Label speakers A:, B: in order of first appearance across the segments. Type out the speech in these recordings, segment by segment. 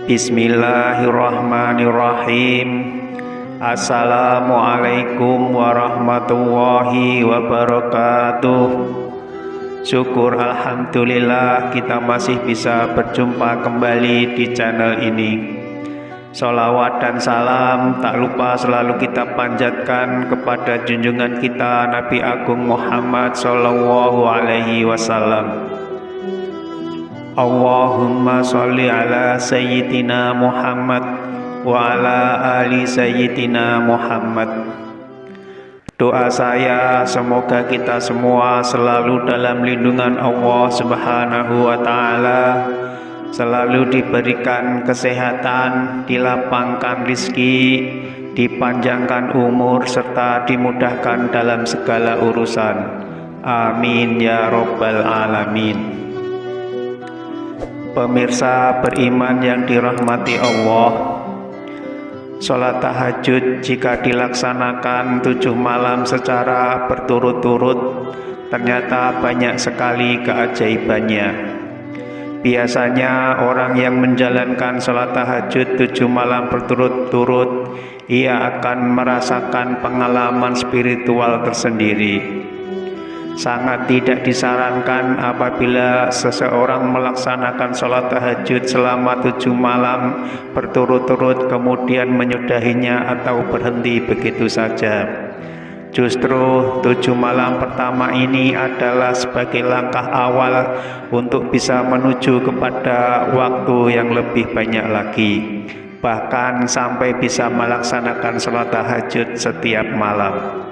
A: Bismillahirrahmanirrahim. Assalamualaikum warahmatullahi wabarakatuh. Syukur alhamdulillah kita masih bisa berjumpa kembali di channel ini. Sholawat dan salam tak lupa selalu kita panjatkan kepada junjungan kita Nabi Agung Muhammad Sallallahu Alaihi Wasallam. Allahumma sholli ala Sayyidina Muhammad wa ala ali Sayyidina Muhammad. Doa saya semoga kita semua selalu dalam lindungan Allah Subhanahu wa Ta'ala, selalu diberikan kesehatan, dilapangkan rizki, dipanjangkan umur, serta dimudahkan dalam segala urusan. Amin ya Rabbal Alamin. Pemirsa beriman yang dirahmati Allah, sholat tahajud jika dilaksanakan 7 malam secara berturut-turut ternyata banyak sekali keajaibannya. Biasanya orang yang menjalankan sholat tahajud 7 malam berturut-turut, ia akan merasakan pengalaman spiritual tersendiri. Sangat tidak disarankan apabila seseorang melaksanakan sholat tahajud selama 7 malam berturut-turut kemudian menyudahinya atau berhenti begitu saja. Justru 7 malam pertama ini adalah sebagai langkah awal untuk bisa menuju kepada waktu yang lebih banyak lagi, bahkan sampai bisa melaksanakan sholat tahajud setiap malam.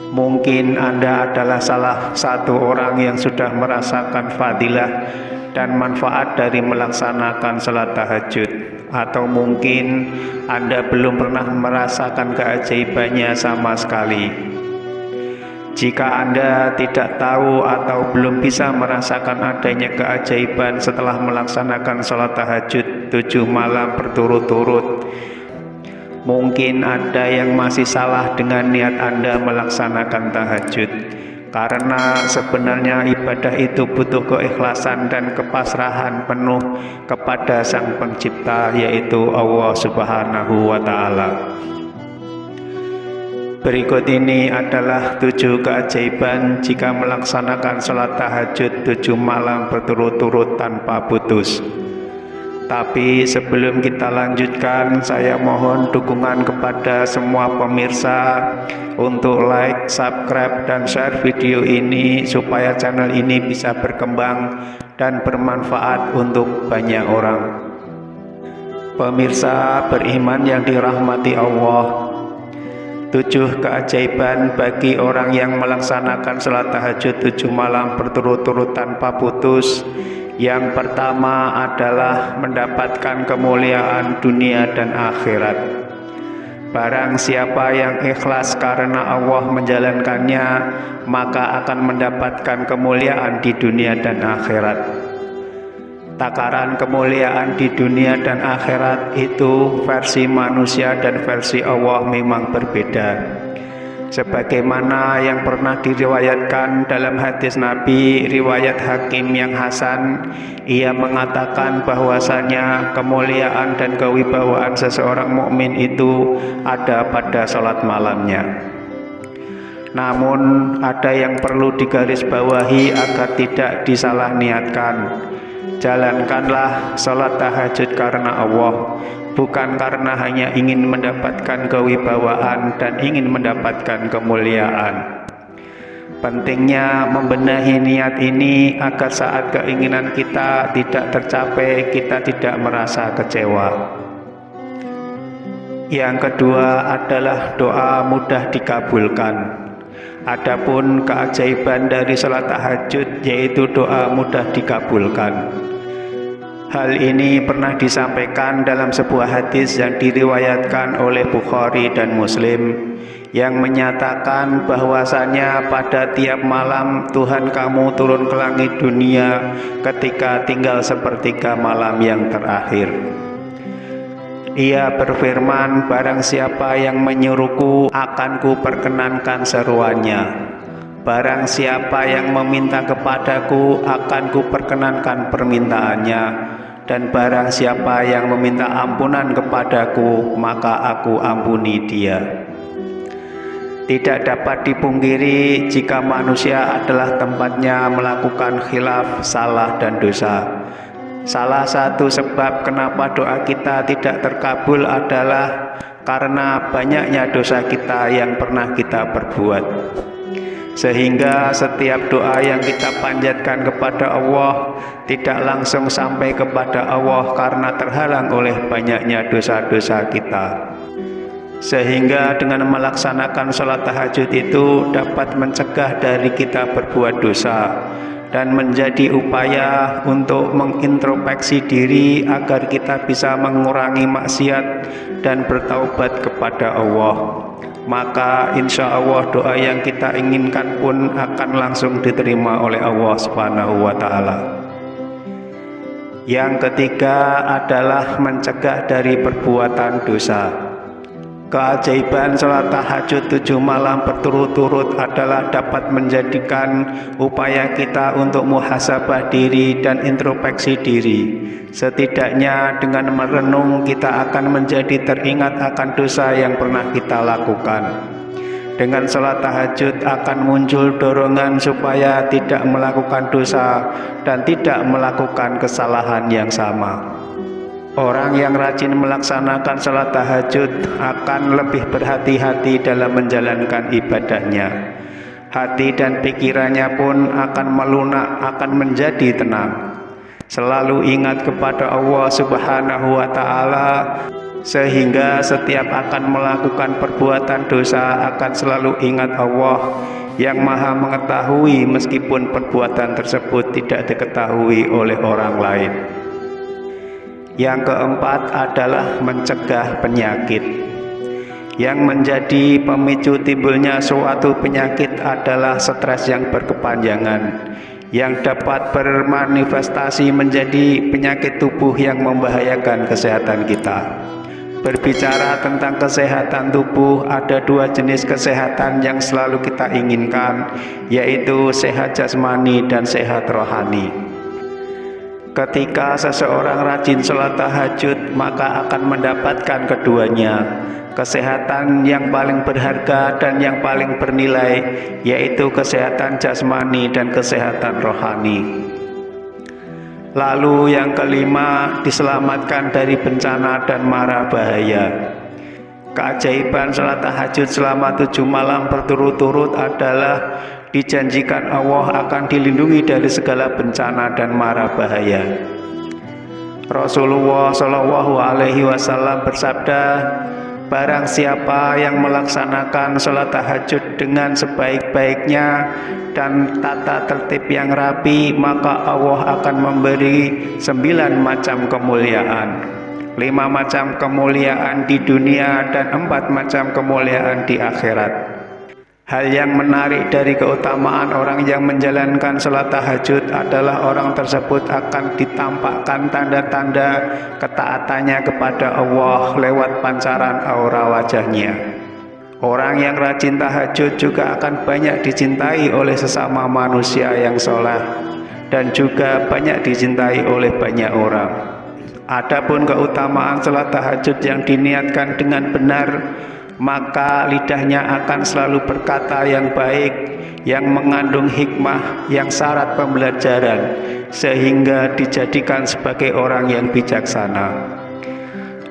A: Mungkin Anda adalah salah satu orang yang sudah merasakan fadilah dan manfaat dari melaksanakan salat tahajud, atau mungkin Anda belum pernah merasakan keajaibannya sama sekali. Jika Anda tidak tahu atau belum bisa merasakan adanya keajaiban setelah melaksanakan salat tahajud 7 malam berturut-turut, mungkin ada yang masih salah dengan niat Anda melaksanakan tahajud, karena sebenarnya ibadah itu butuh keikhlasan dan kepasrahan penuh kepada Sang Pencipta, yaitu Allah Subhanahu wa Ta'ala. Berikut ini adalah 7 keajaiban jika melaksanakan sholat tahajud 7 malam berturut-turut tanpa putus. Tapi sebelum kita lanjutkan, saya mohon dukungan kepada semua pemirsa untuk like, subscribe, dan share video ini supaya channel ini bisa berkembang dan bermanfaat untuk banyak orang. Pemirsa beriman yang dirahmati Allah, 7 keajaiban bagi orang yang melaksanakan sholat tahajud 7 malam berturut-turut tanpa putus. Yang pertama adalah mendapatkan kemuliaan dunia dan akhirat. Barang siapa yang ikhlas karena Allah menjalankannya, maka akan mendapatkan kemuliaan di dunia dan akhirat. Takaran kemuliaan di dunia dan akhirat itu versi manusia dan versi Allah memang berbeda. Sebagaimana yang pernah diriwayatkan dalam hadis Nabi riwayat Hakim yang hasan, ia mengatakan bahwasanya kemuliaan dan kewibawaan seseorang mukmin itu ada pada sholat malamnya. Namun ada yang perlu digarisbawahi agar tidak disalah niatkan. Jalankanlah sholat tahajud karena Allah, bukan karena hanya ingin mendapatkan kewibawaan dan ingin mendapatkan kemuliaan. Pentingnya membenahi niat ini agar saat keinginan kita tidak tercapai, kita tidak merasa kecewa. Yang kedua adalah doa mudah dikabulkan. Adapun keajaiban dari salat tahajud yaitu doa mudah dikabulkan. Hal ini pernah disampaikan dalam sebuah hadis yang diriwayatkan oleh Bukhari dan Muslim, yang menyatakan bahwasanya pada tiap malam Tuhan kamu turun ke langit dunia ketika tinggal sepertiga malam yang terakhir. Ia berfirman, barang siapa yang menyuruhku akan ku perkenankan seruannya. Barang siapa yang meminta kepadaku akan ku perkenankan permintaannya. dan barang siapa yang meminta ampunan kepadaku, maka aku ampuni dia. Tidak dapat dipungkiri jika manusia adalah tempatnya melakukan khilaf, salah dan dosa. Salah satu sebab kenapa doa kita tidak terkabul adalah karena banyaknya dosa kita yang pernah kita perbuat. Sehingga setiap doa yang kita panjatkan kepada Allah tidak langsung sampai kepada Allah karena terhalang oleh banyaknya dosa-dosa kita. Sehingga dengan melaksanakan sholat tahajud itu dapat mencegah dari kita berbuat dosa dan menjadi upaya untuk mengintrospeksi diri agar kita bisa mengurangi maksiat dan bertaubat kepada Allah. Maka insya Allah doa yang kita inginkan pun akan langsung diterima oleh Allah Subhanahu wa Ta'ala. Yang ketiga adalah mencegah dari perbuatan dosa. Keajaiban sholat tahajud 7 malam berturut-turut adalah dapat menjadikan upaya kita untuk muhasabah diri dan introspeksi diri. Setidaknya dengan merenung kita akan menjadi teringat akan dosa yang pernah kita lakukan. Dengan sholat tahajud akan muncul dorongan supaya tidak melakukan dosa dan tidak melakukan kesalahan yang sama. Orang yang rajin melaksanakan sholat tahajud akan lebih berhati-hati dalam menjalankan ibadahnya. Hati dan pikirannya pun akan melunak, akan menjadi tenang. Selalu ingat kepada Allah Subhanahu wa Ta'ala, sehingga setiap akan melakukan perbuatan dosa akan selalu ingat Allah yang Maha mengetahui meskipun perbuatan tersebut tidak diketahui oleh orang lain. Yang keempat adalah mencegah penyakit. Yang menjadi pemicu timbulnya suatu penyakit adalah stres yang berkepanjangan, yang dapat bermanifestasi menjadi penyakit tubuh yang membahayakan kesehatan kita. Berbicara tentang kesehatan tubuh, ada 2 jenis kesehatan yang selalu kita inginkan, yaitu sehat jasmani dan sehat rohani. Ketika seseorang rajin sholat tahajud, maka akan mendapatkan keduanya, kesehatan yang paling berharga dan yang paling bernilai, yaitu kesehatan jasmani dan kesehatan rohani. Lalu yang kelima, diselamatkan dari bencana dan mara bahaya. Keajaiban sholat tahajud selama 7 malam berturut-turut adalah dijanjikan Allah akan dilindungi dari segala bencana dan mara bahaya. Rasulullah Shallallahu Alaihi Wasallam bersabda, barang siapa yang melaksanakan sholat tahajud dengan sebaik-baiknya dan tata tertib yang rapi, maka Allah akan memberi 9 macam kemuliaan, 5 macam kemuliaan di dunia dan 4 macam kemuliaan di akhirat. Hal yang menarik dari keutamaan orang yang menjalankan sholat tahajud adalah orang tersebut akan ditampakkan tanda-tanda ketaatannya kepada Allah lewat pancaran aura wajahnya. Orang yang rajin tahajud juga akan banyak dicintai oleh sesama manusia yang soleh dan juga banyak dicintai oleh banyak orang. Adapun keutamaan sholat tahajud yang diniatkan dengan benar, maka lidahnya akan selalu berkata yang baik, yang mengandung hikmah, yang syarat pembelajaran, sehingga dijadikan sebagai orang yang bijaksana.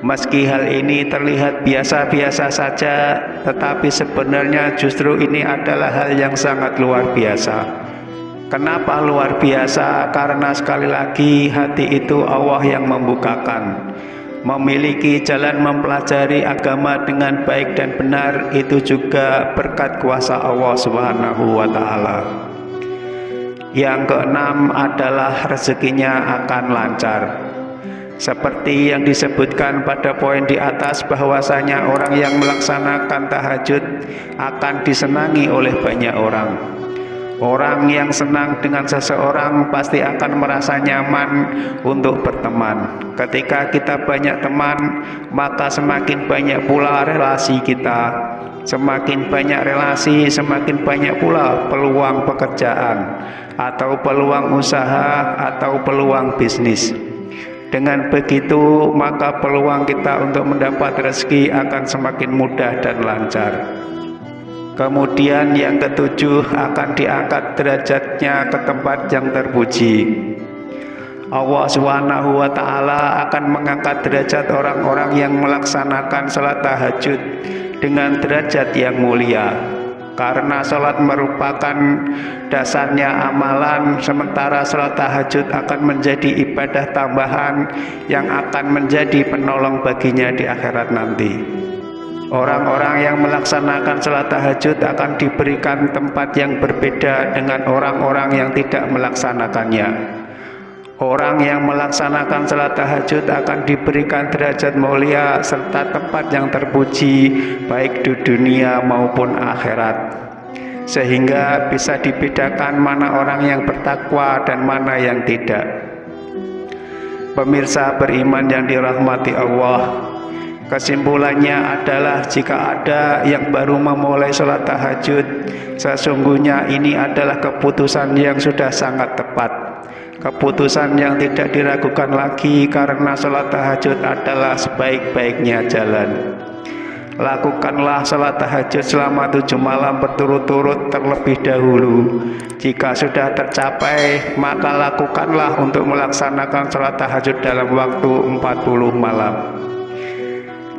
A: Meski hal ini terlihat biasa-biasa saja, tetapi sebenarnya justru ini adalah hal yang sangat luar biasa. Kenapa luar biasa? Karena sekali lagi hati itu Allah yang membukakan. Memiliki jalan mempelajari agama dengan baik dan benar itu juga berkat kuasa Allah Subhanahu wa Ta'ala. Yang keenam adalah rezekinya akan lancar. Seperti yang disebutkan pada poin di atas, bahwasanya orang yang melaksanakan tahajud akan disenangi oleh banyak orang. Orang yang senang dengan seseorang pasti akan merasa nyaman untuk berteman. Ketika kita banyak teman, maka semakin banyak pula relasi kita. Semakin banyak relasi, semakin banyak pula peluang pekerjaan, atau peluang usaha, atau peluang bisnis. Dengan begitu, maka peluang kita untuk mendapat rezeki akan semakin mudah dan lancar. Kemudian yang ketujuh, akan diangkat derajatnya ke tempat yang terpuji. Allah Subhanahu wa Ta'ala akan mengangkat derajat orang-orang yang melaksanakan salat tahajud dengan derajat yang mulia. Karena salat merupakan dasarnya amalan, sementara salat tahajud akan menjadi ibadah tambahan yang akan menjadi penolong baginya di akhirat nanti. Orang-orang yang melaksanakan salat tahajud akan diberikan tempat yang berbeda dengan orang-orang yang tidak melaksanakannya. Orang yang melaksanakan salat tahajud akan diberikan derajat mulia serta tempat yang terpuji baik di dunia maupun akhirat, sehingga bisa dibedakan mana orang yang bertakwa dan mana yang tidak. Pemirsa beriman yang dirahmati Allah, kesimpulannya adalah jika ada yang baru memulai salat tahajud, sesungguhnya ini adalah keputusan yang sudah sangat tepat. Keputusan yang tidak diragukan lagi, karena salat tahajud adalah sebaik-baiknya jalan. Lakukanlah salat tahajud selama 7 malam berturut-turut terlebih dahulu. Jika sudah tercapai, maka lakukanlah untuk melaksanakan salat tahajud dalam waktu 40 malam.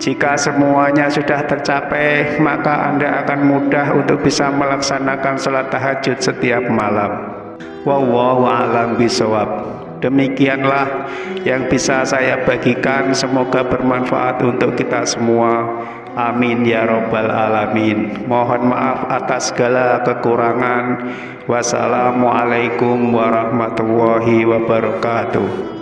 A: Jika semuanya sudah tercapai, maka Anda akan mudah untuk bisa melaksanakan salat tahajud setiap malam. Wallahu a'lam bishawab. Demikianlah yang bisa saya bagikan, semoga bermanfaat untuk kita semua. Amin ya robbal alamin. Mohon maaf atas segala kekurangan. Wassalamualaikum warahmatullahi wabarakatuh.